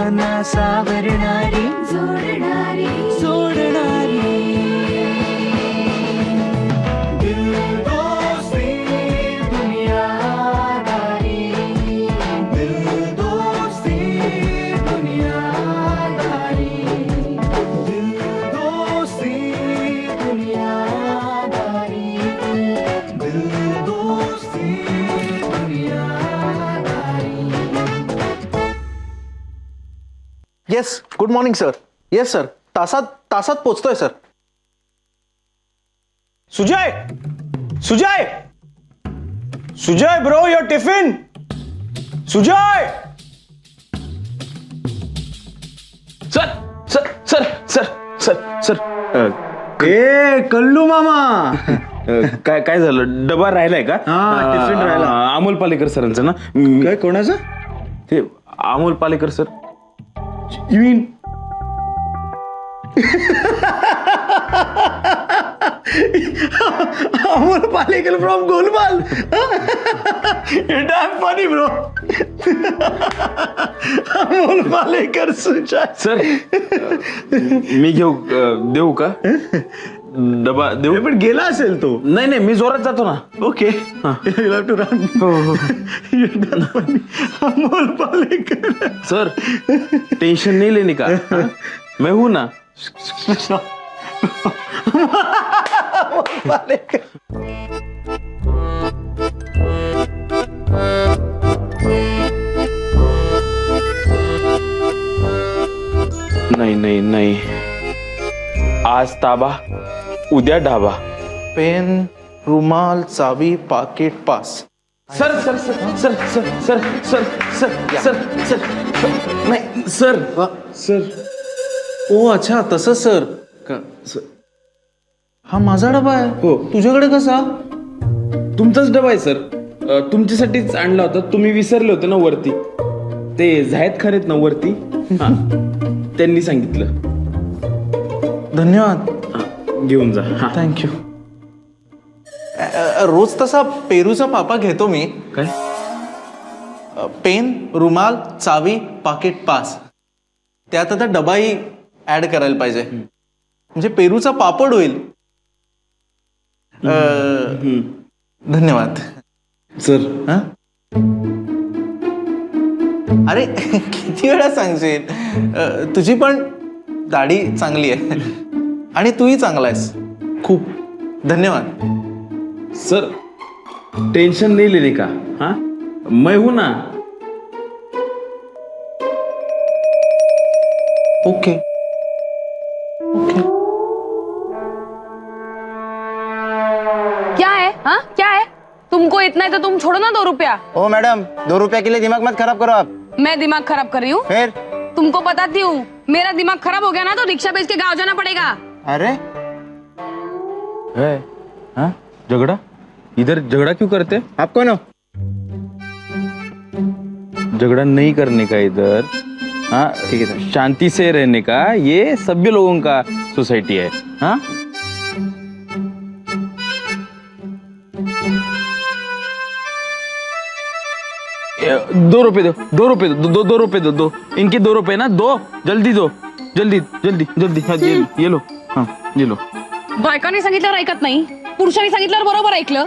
सर्वांना सावरणारी जोडणारी yes good morning sir. Yes sir, तासात पोचतोय सर. Sujay Sujay Sujay bro your tiffin. Sujay sir sir sir sir sir sir ए कल्लू मामा. काय झालं? डबा राहिलाय का? टिफिन राहिला. अमोल पालेकर सरांचं ना. काय कोणाचं? ते Amol Palekar sir. Mean Amol Palekar from Golmaal. Damn funny bro. Amol Palekar Sujay. Sir मी देऊ का डबा? देऊ पण गेला असेल तो. नाही मी जोरात जातो ना. Okay to run. Amol Palekar. Sir tension नहीं लेने का. हाँ? मैं हूं ना. नहीं आज ताबा उद्या ढाबा. पेन, रुमाल, चावी, पाकिट, pass. Sir sir sir sir sir sir sir sir sir sir नाही सर सर. ओ अच्छा तसं सर. हा माझा डबा आहे. हो. तुझ्याकडे कसा? तुमचाच डबा आहे सर. तुमच्यासाठीच आणला होता. तुम्ही विसरले होते ना वरती. ते जाहीर खरेत ना वरती. हा. त्यांनी सांगितलं. धन्यवाद. घेऊन जा. हा. थँक्यू. रोज तसा पेरूचा पापा घेतो मी. काय? पेन, रुमाल, चावी, पाकिट, पास. त्यात आता डबाही ऍड करायला पाहिजे, म्हणजे पेरूचा पापड होईल. धन्यवाद सर. हा? अरे किती वेळा सांगशील. तुझी पण दाढी चांगली आहे आणि तूही चांगला आहेस. खूप धन्यवाद. सर टेंशन नहीं लेने का. हाँ मैं हूं ना. Okay okay. क्या है? हाँ क्या है? तुमको इतना है तो तुम छोड़ो ना 2 रुपया. ओ मैडम 2 रुपया के लिए दिमाग मत खराब करो आप. मैं दिमाग खराब कर रही हूँ? फिर तुमको बताती हूँ, मेरा दिमाग खराब हो गया ना तो रिक्शा बेच के गाँव जाना पड़ेगा. अरे है? हाँ झगड़ा? इधर झगड़ा क्यों करते? आप कौन हो? झगड़ा नहीं करने का इधर. हाँ ठीक है सर. शांति से रहने का. ये सभ्य लोगों का सोसाइटी है. हाँ 2 रुपए दो. 2 रुपए दो. 2 रुपए दो. 2 इनके 2 रुपए ना. 2 जल्दी दो. जल्दी जल्दी जल्दी. हाँ ये लो. हाँ ये लो. बायकांनी सांगितल्यावर ऐकत नाही, पुरुषांनी सांगितल्यावर बरोबर ऐकलं.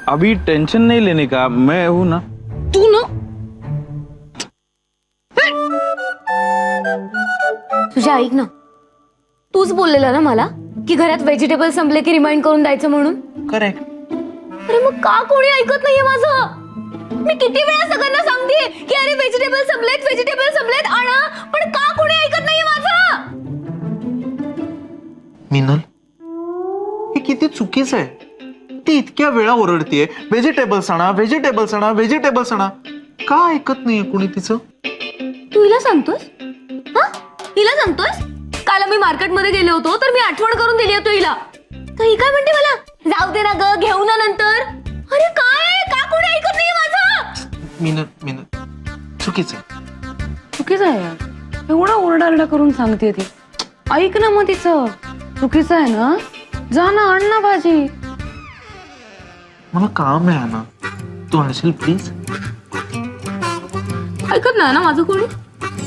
अभी टेंशन नहीं लेने का. मैं हूं ना. तू ना तुझ्या ऐक ना, तूच बोललेला ना मला की घरात व्हेजिटेबल संपले की रिमाइंड करून द्यायचं म्हणून. करेक्ट. अरे मग का कोणी ऐकत नाहीये माझं? मी किती वेळा सगळ्यांना सांगते की अरे व्हेजिटेबल संपलेत आणा, पण का कोणी ऐकत नाहीये माझं? मिनल, हे किती चुकीचं आहे. ती इतक्या वेळा ओरडतीये व्हेजिटेबल्स आणा, व्हेजिटेबल्स आणा, व्हेजिटेबल्स आणा. का ऐकत नाहीये कोणी तिचं? तू हिला सांगतोस? हा हिला सांगतोस? काल मी मार्केटमध्ये गेले होतो तर मी आठवण करून दिली होती हिला. तर ही काय म्हणते मला, जाऊ दे ना ग, घेऊ ना नंतर. अरे काय, का कोणी ऐकत नाहीये माझं? मिनल चुकीचं आहे. चुकीचं आहे यार. एवढा ओरडारडा करून सांगते ती. ऐक ना मग तिचं. चुकीचं आहे ना, जा ना आण ना भाजी. मला काम आहे ना, तू आणशील प्लीज. ऐकत नाही ना माझं कोणी?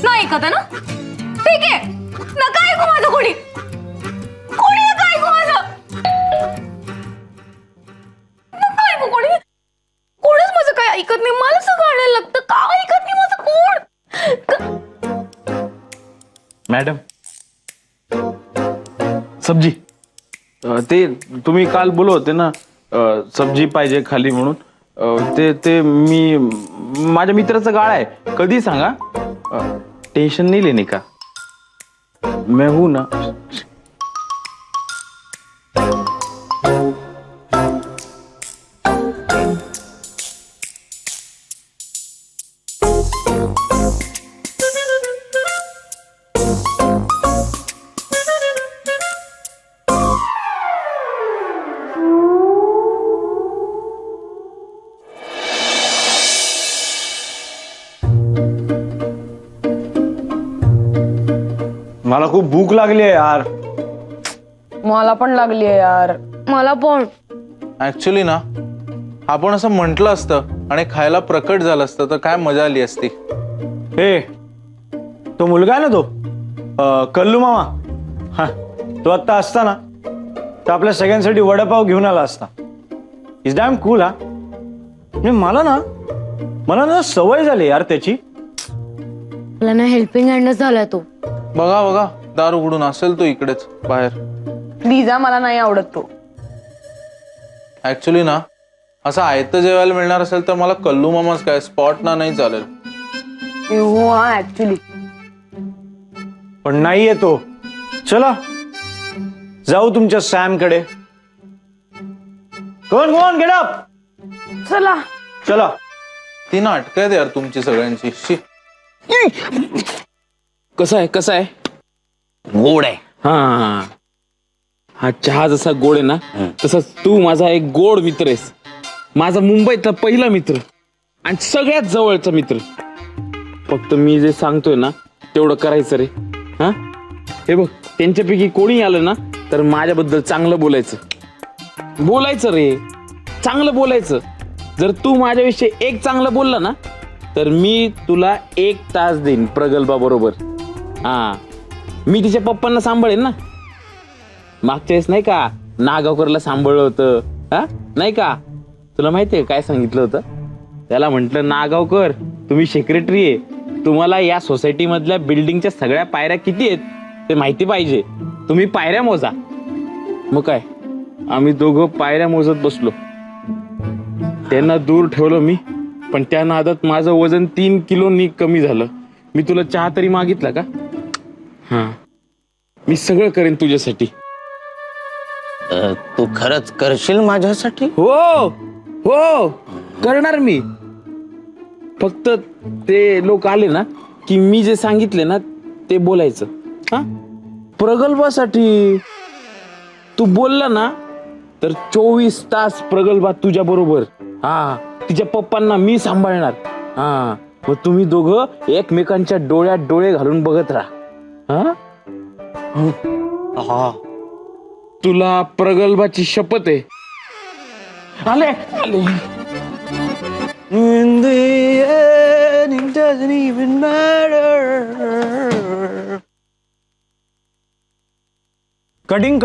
नाही ऐकत आहे ना? ठीक आहे, नका ऐकू माझं कोणी. कोणी नका ऐकू माझं. नका ऐकू कोणी. कोणच माझं काय ऐकत नाही. मला सगळं आणायला लागतं. का ऐकत नाही माझं कोण? मॅडम सब्जी ते तुम्ही काल बोलत होते ना सब्जी पाहिजे खाली म्हणून ते मी माझ्या मित्राचं गाळ आहे कधी सांगा टेन्शन नाही लेने का मैं हूं ना. मला खूप भूक लागली आहे यार. मला पण लागली आहे यार. मला पण. ऍक्च्युली ना आपण असं म्हटलं असतं आणि खायला प्रकट झालं असतं तर काय मजा आली असती. ए तो मुलगा आहे ना तो कल्लू मामा, हा तो आत्ता असता ना तर आपल्या सगळ्यांसाठी वडापाव घेऊन आला असता. Is dam cool. हा मला ना सवय झाली यार त्याची. मला ना हेल्पिंग हँडच झालाय तो. बघा बघा दार उघडून असेल तो इकडेच बाहेर. प्लीज मला नाही आवडत तो. ऍक्च्युली ना असं आयतं जेवायला मिळणार असेल तर मला कल्लू मामाच काय स्पॉट ना नाही चालेल. हो हा ऍक्च्युली. पण नाही येतो. चला जाऊ तुमच्या सॅम कडे. कोण गेट अप. चला. चला. ती नाटकं आहेत यार तुमची सगळ्यांची. शी. कसं आहे गोड आहे. हा हा चहा जसा गोड आहे ना तसंच तू माझा एक गोड मित्र आहेस. माझा मुंबईतला पहिला मित्र आणि सगळ्यात जवळचा मित्र. फक्त मी जे सांगतोय ना तेवढं करायचं रे. हा हे बघ त्यांच्यापैकी कोणी आलं ना तर माझ्याबद्दल चांगलं बोलायचं रे. चांगलं बोलायचं. जर तू माझ्याविषयी एक चांगलं बोलला ना तर मी तुला 1 तास देईन प्रगल्भा बरोबर. हा मी तिच्या पप्पांना सांभाळेन ना. मागच्या वेळेस नाही का नागावकरला सांभाळलं होतं. हा नाही का तुला माहितीये काय सांगितलं होतं त्याला? म्हटलं नागावकर तुम्ही सेक्रेटरी आहे, तुम्हाला या सोसायटी मधल्या बिल्डिंगच्या सगळ्या पायऱ्या किती आहेत ते माहिती पाहिजे. तुम्ही पायऱ्या मोजा. मग काय आम्ही दोघं पायऱ्या मोजत बसलो. त्यांना दूर ठेवलं मी पण त्या नादात माझं वजन 3 किलोनी कमी झालं. मी तुला चहा तरी मागितला का? हा मी सगळं करेन तुझ्यासाठी. तू खरंच करशील माझ्यासाठी? हो करणार मी. फक्त ते लोक आले ना की मी जे सांगितले ना ते बोलायचं. हा प्रगल्भासाठी तू बोलला ना तर 24 तास प्रगल्भा तुझ्या बरोबर. हा तिच्या पप्पांना मी सांभाळणार. हा मग तुम्ही दोघं एकमेकांच्या डोळ्यात डोळे घालून बघत राहा. हा तुला प्रगल्भाची शपथ आहे. आले In the end, it doesn't even matter. Cutting.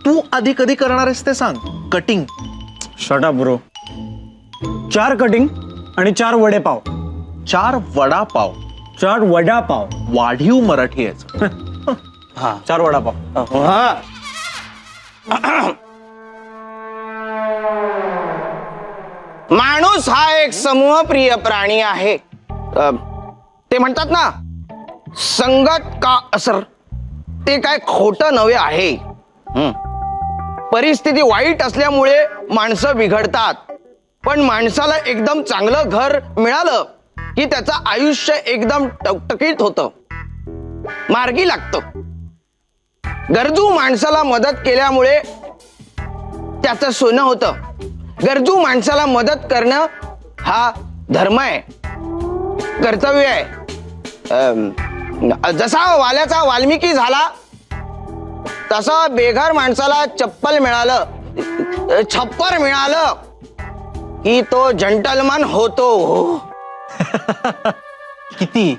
तू आधी कधी करणार आहेस ते सांग. Cutting. Shut up bro. 4 cutting आणि 4 वडेपाव. 4 वडापाव. 4 वडापाव. वाढीव मराठी आहे. हा 4 वडापाव. हा माणूस हा एक समूह प्रिय प्राणी आहे. ते म्हणतात ना संगत का असर. ते काय खोटं नव्हे आहे. परिस्थिती वाईट असल्यामुळे माणसं बिघडतात पण माणसाला एकदम चांगलं घर मिळालं की त्याचं आयुष्य एकदम टकटकीत होतं, मार्गी लागतं. गरजू माणसाला मदत केल्यामुळे त्याचं सोनं होतं. गरजू माणसाला मदत करणं हा धर्म आहे, कर्तव्य आहे. जसा वाल्याचा वाल्मिकी झाला तसा बेघर माणसाला छप्पर मिळालं की तो जंटलमन होतो. किती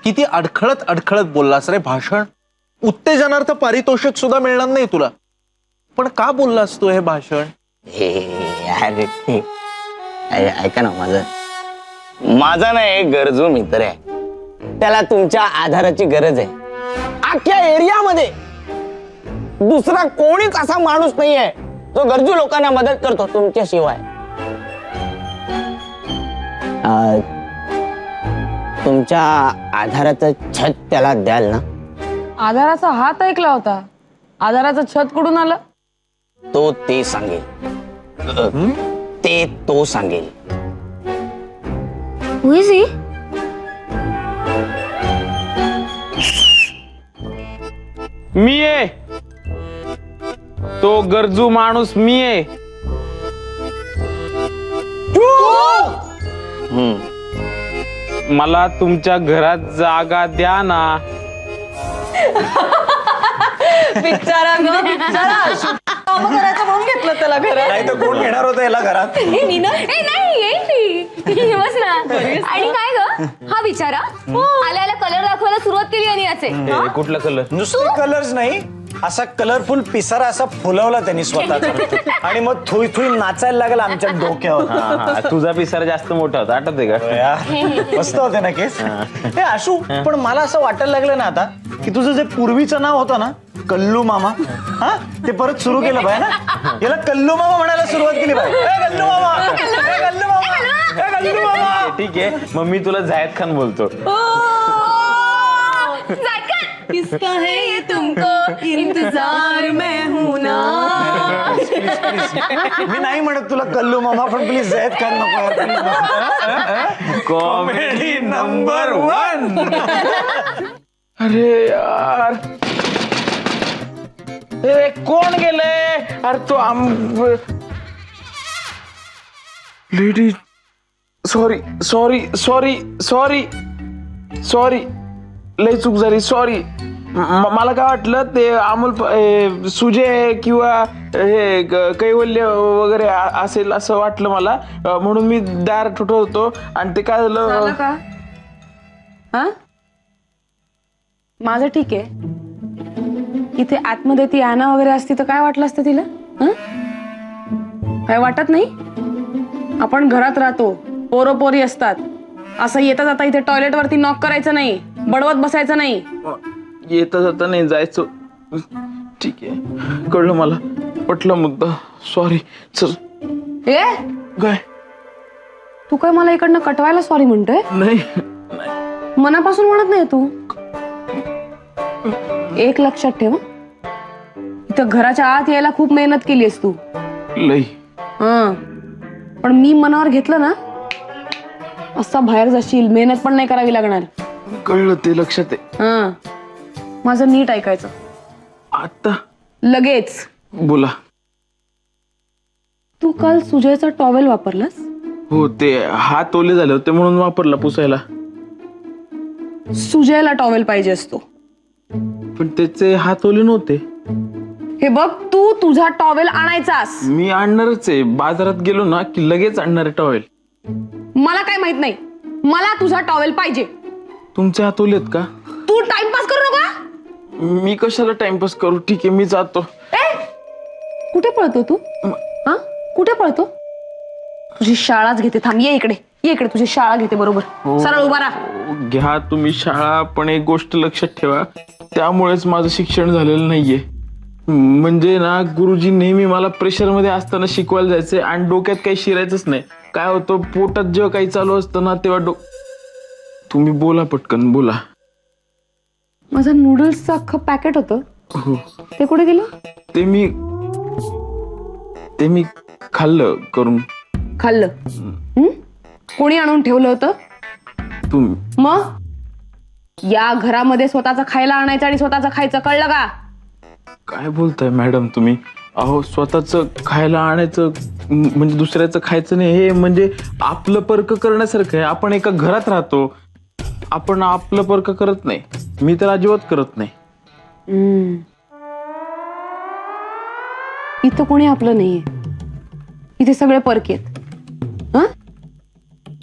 किती अडखळत अडखळत बोललास रे भाषण. उत्तेजनार्थ पारितोषिक सुद्धा मिळणार नाही तुला. पण का बोललास तू हे भाषण? ऐका ना, माझा ना एक गरजू मित्र आहे. त्याला तुमच्या आधाराची गरज आहे. अख्ख्या एरियामध्ये दुसरा कोणीच असा माणूस नाहीये जो गरजू लोकांना मदत करतो तुमच्याशिवाय. तुमच्या आधाराचं छत त्याला द्याल ना? आधाराचा हात ऐकला होता, आधाराचं छत कुठून आलं? ते सांगेल. तो सांगेल. Who is he? मी आहे तो गरजू माणूस. मी आहे. मला तुमच्या घरात जागा द्या ना. बिचारा ग बिचारा. काम करायचं म्हणून घेतलं त्याला घरात. नाही तर कोण घेणार होतं याला घरात? नाही येईल ती. बस ना. आणि काय ग हा बिचारा आल्याला कलर दाखवायला सुरुवात केली आणि याचे. कुठला कलर? नुसते कलर्स नाही, असा कलरफुल पिसारा असा फुलवला त्यांनी स्वतःचा आणि मग थुई थुई नाचायला लागला आमच्या डोक्यावर. तुझा पिसारा जास्त मोठा होता, आठवते का? यार, मस्त होते ना केस. हे आशू, पण मला असं वाटायला लागलं ना आता की तुझं जे पूर्वीचं नाव होतं ना कल्लू मामा, हा ते परत सुरू केलं पाहिजे ना. याला कल्लू मामा म्हणायला सुरुवात केली पाहिजे. ए, कल्लू मामा, ए, कल्लू मामा, ए, कल्लू मामा. ठीक आहे, मग मी तुला जायद खान बोलतो. किसका है ये तुमको इंतजार में हूं ना. मी नाही म्हणत तुला कल्लू मामा, पण प्लीज जायद खान नको यार. Comedy number 1. अरे यार, हे कोण गेले? अरे तो लेडी. सॉरी लय चूक झाली. सॉरी. मला काय वाटलं ते अमोल सुजय किंवा हे कैवल्य वगैरे असेल असं वाटलं मला, म्हणून मी दार ठोठवतो आणि ते काय झालं का हा माझं ठीक आहे. इथे आतमध्ये ती ॲना वगैरे असती तर काय वाटलं असतं तिला? काय वाटत नाही? आपण घरात राहतो, पोरं असतात, असं येता जाता इथे टॉयलेट वरती नॉक करायचं नाही, बडवत बसायचं नाही. येता जाता नाही जायचं. ठीक आहे, कळलं, मला पटलं मुद्दा. सॉरी. चल. ए काय? तू काय मला इकडनं कटवायला सॉरी म्हणतोय? नाही. मनापासून म्हणत नाही तू. एक लक्षात ठेव, इथं घराच्या आत यायला खूप मेहनत केलीस तू. लई. पण मी मनावर घेतलं ना, असा बाहेर जाशील, मेहनत पण नाही करावी लागणार. कळलं, ते लक्षात आहे. माझं नीट ऐकायचं. आता लगेच बोला. तू काल सुजयचा टॉवेल वापरलास? हो, ते हात ओले झाले होते म्हणून वापरला पुसायला. सुजयला टॉवेल पाहिजे असतो, पण त्याचे हात ओले नव्हते. हे बघ, तू तुझा टॉवेल आणायचास. मी आणणारच आहे. बाजारात गेलो ना की लगेच आणणार आहे टॉवेल. मला काय माहित नाही, मला तुझा टॉवेल पाहिजे. तुमचे हात ओलेत का? तू टाइमपास करू नका. मी कशाला टाइमपास करू? ठीक आहे, मी जातो. कुठे पळतो तू? हा, कुठे पळतो? तुझी शाळाच घेते. थांब, ये इकडे, ये इकडे, तुझी शाळा घेते. बरोबर, सरळ उभा राहा. घ्या तुम्ही शाळा, पण एक गोष्ट लक्षात ठेवा, त्यामुळेच माझं शिक्षण झालेलं नाहीये. म्हणजे ना, गुरुजी नेहमी मला प्रेशर मध्ये असताना शिकवायला जायचे आणि डोक्यात काही शिरायचंच नाही. काय होतं, पोटात जेव्हा काही चालू असतं ना, तेव्हा तुम्ही बोला, पटकन बोला. माझं नूडल्सचं अख्खं पॅकेट होतं, हो, ते कुठे गेलं? ते मी खाल्लं करून. खाल्लं? कोणी आणून ठेवलं होतं? तुम्ही. मग या घरामध्ये स्वतःचं खायला आणायचं आणि स्वतःचं खायचं, कळलं का? काय बोलताय मॅडम तुम्ही? अहो, स्वतःच खायला आणायचं म्हणजे दुसऱ्याचं खायचं नाही, हे म्हणजे आपलं पर्क करण्यासारखं आहे. आपण एका घरात राहतो, आपण आपलं पर्क करत नाही. मी तर अजिबात करत नाही. इथं कोणी आपलं नाहीये, इथे सगळे परके आहेत.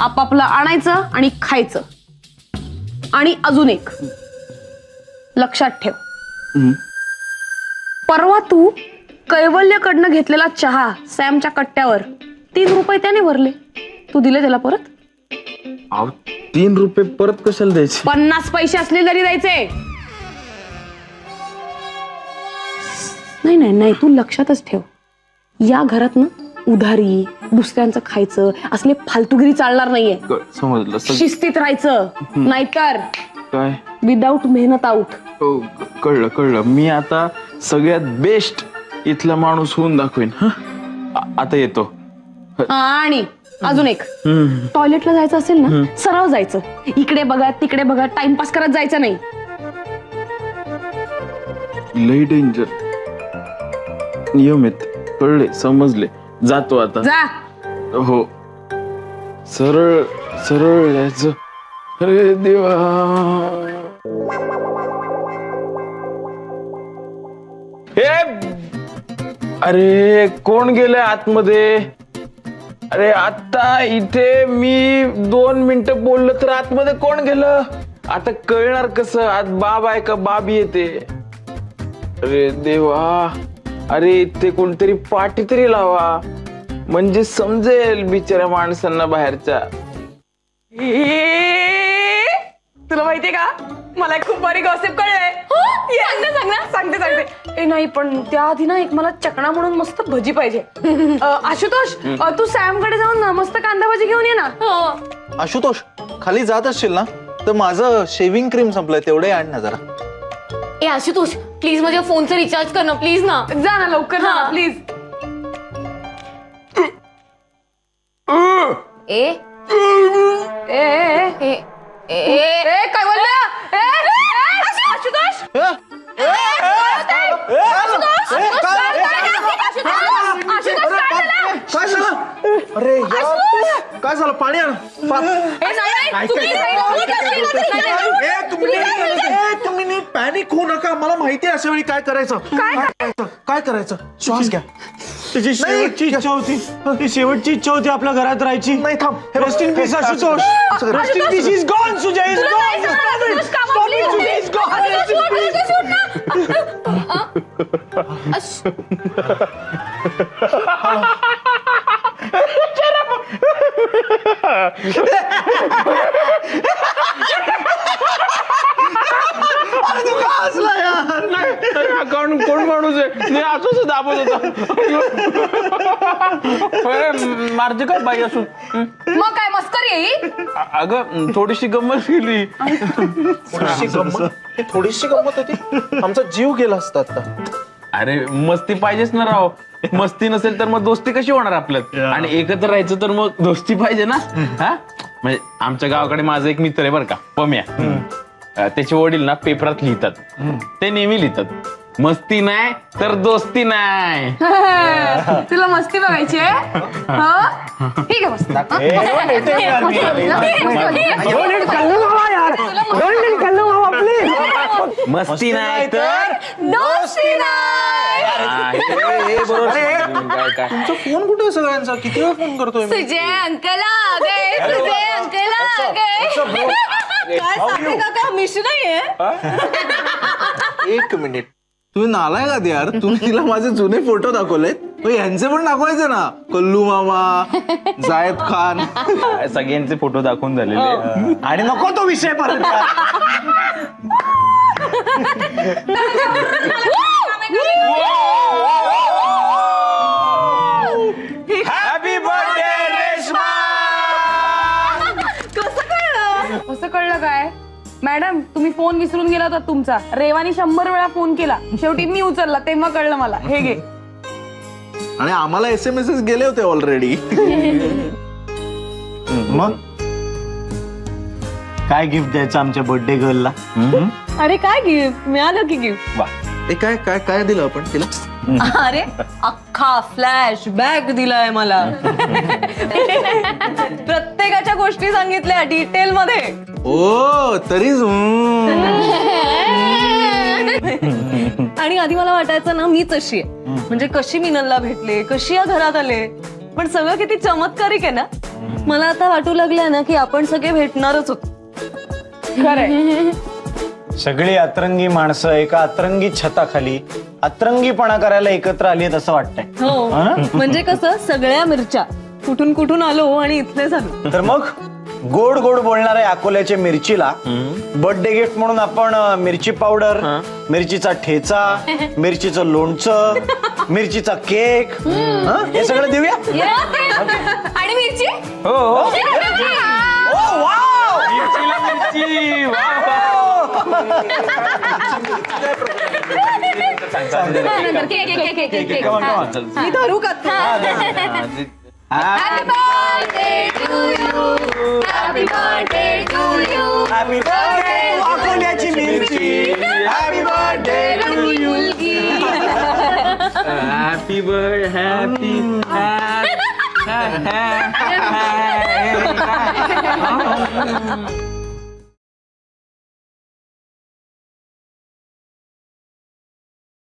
आपापलं आणायचं आणि खायचं. आणि अजून एक लक्षात ठेव, परवा तू कैवल्यकडनं घेतलेला चहा सॅमच्या कट्ट्यावर 3 रुपये त्याने भरले. तू दिले त्याला परत? अहो 3 रुपये परत कशाला द्यायचे? 50 पैसे असले तरी द्यायचे. नाही नाही नाही, तू लक्षातच ठेव, या घरात ना उधारी, दुसऱ्यांचं खायचं, असले फालतूगिरी चालणार नाहीये. समजलं शिस्तीत राहायचं, नाहीतर काय? विदाऊट मेहनत आउट. हो, कळलं. मी आता सगळ्यात बेस्ट इथला माणूस होऊन दाखवेन. आता येतो. आणि अजून एक, टॉयलेटला जायचं असेल ना, सरळ जायचं. इकडे बघा तिकडे बघा टाइमपास करत जायचं नाही. लई डेंजर नियम आहेत. कळले, समजले. जातो आता. जा. हो, सरळ यायचं. अरे देवा. अरे कोण गेलंय आतमध्ये? अरे आता इथे मी 2 मिनिटं बोललो तर आतमध्ये कोण गेलं? आता कळणार कसं आत बाब आहे का बाबी येते? अरे देवा. अरे इथे कोणतरी पाठी तरी लावा म्हणजे समजेल बिचाऱ्या माणसांना बाहेरच्या. तुला माहितीये का, मला खूप भारी गॉसिप कळलंय. सांगते. ए नाही, पण त्याआधी ना एक मला चकणा म्हणून मस्त भजी पाहिजे. आशुतोष, तू सॅम कडे जाऊन ना मस्त कांदा भजी घेऊन ये ना. आशुतोष, खाली जात असशील ना तर माझं शेव्हिंग क्रीम संपलंय, तेवढे आण ना जरा. ए आशुतोष, प्लीज माझ्या फोनचं रिचार्ज कर ना, प्लीज ना. जा ना लवकर ना, प्लीज. ए ए ए ए ए काय बोलला? आशुतोष, काय झालं? अरे यार, काय झालं? पाणी आण. तुम्ही नीट पॅनिक होऊ नका. मला माहिती आहे अशा वेळी काय करायचं. काय करायचं? श्वास घ्या. तुझी शेवटची इच्छा होती, ती शेवटची इच्छा होती आपल्या घरात राहायची. नाही थांब. Rest in peace Ashutosh. Rest in peace is gone. Sujay is gone. Sujay is कोण माणूस आहे? मी असंच दाबत होता. मारते काय बाई असून? मग काय मस्करी येईल? अगं थोडीशी गंमत केली. थोडीशी गंमत होती, आमचा जीव गेला असता आता. अरे मस्ती पाहिजेच ना राव. मस्ती नसेल तर मग दोस्ती कशी होणार आपल्यात? आणि एकत्र राहायचं तर मग दोस्ती पाहिजे ना. हा म्हणजे आमच्या गावाकडे माझा एक मित्र आहे बरं का, पम्या. त्याचे वडील ना पेपरात लिहितात, ते नेहमी लिहितात, मस्ती नाही तर दोस्ती नाही. तुला मस्ती बघायची आहे? ठीक आहे, मस्त. मस्ती नाही तर दोस्ती नाही. काय तुमचा फोन कुठे आहे सगळ्यांचा? किती वेळ फोन करतोय मी? सुजय अंकल आ गए, सुजय अंकल आ गए. काय सांगते काका, मिश नाहीये. 1 मिनिट. तुम्ही नालाय का यार? तुम्ही तिला माझे जुने फोटो दाखवलेत, यांचे पण दाखवायचे ना. कल्लू मामा, जायद खान, सगळ्यांचे फोटो दाखवून झालेले. आणि नको तो विषय परत. Happy birthday Reshma. कसं कळलं काय? मॅडम, तुम्ही फोन विसरून गेला होता तुमचा. रेवानी 100 वेळा फोन केला, शेवटी मी उचलला, तेव्हा कळलं मला. हे घे. आणि आम्हाला SMS गेले होते ऑलरेडी. मग काय गिफ्ट द्यायचं आमच्या बर्थडे गर्लला? अरे काय गिफ्ट मिळालं की गिफ्ट? ए, काय काय काय दिलं आपण तिला? अरे अख्खा फ्लॅश बॅग दिलाय मला. प्रत्येकाच्या गोष्टी सांगितल्या डिटेल मध्ये. ओ तरीच आणि आधी मला वाटायचं ना मीच अशी आहे, म्हणजे कशी मिनलला भेटले, कशी या घरात आले, पण सगळं किती चमत्कारिक आहे ना. मला आता वाटू लागलंय ना की आपण सगळे भेटणारच होतो. खरंय. सगळी अतरंगी माणसं एका अतरंगी छताखाली अतरंगीपणा करायला एकत्र आली आहेत असं वाटतंय. हो म्हणजे कसं सगळ्या मिरच्या कुठून कुठून आलो आणि इथले झालो. तर मग गोड गोड बोलणाऱ्या अकोल्याच्या मिरचीला बर्थडे गिफ्ट म्हणून आपण मिरची पावडर, मिरचीचा ठेचा, मिरचीचं लोणचं, मिरचीचा केक हे सगळं देऊया. आणि मिरची नंतर cake, cake, cake, cake, cake. हा. मी धरू का? Happy birthday to you. Happy birthday to you. Happy birthday अकोल्याची मिरची. Happy birthday to you. Happy birth happy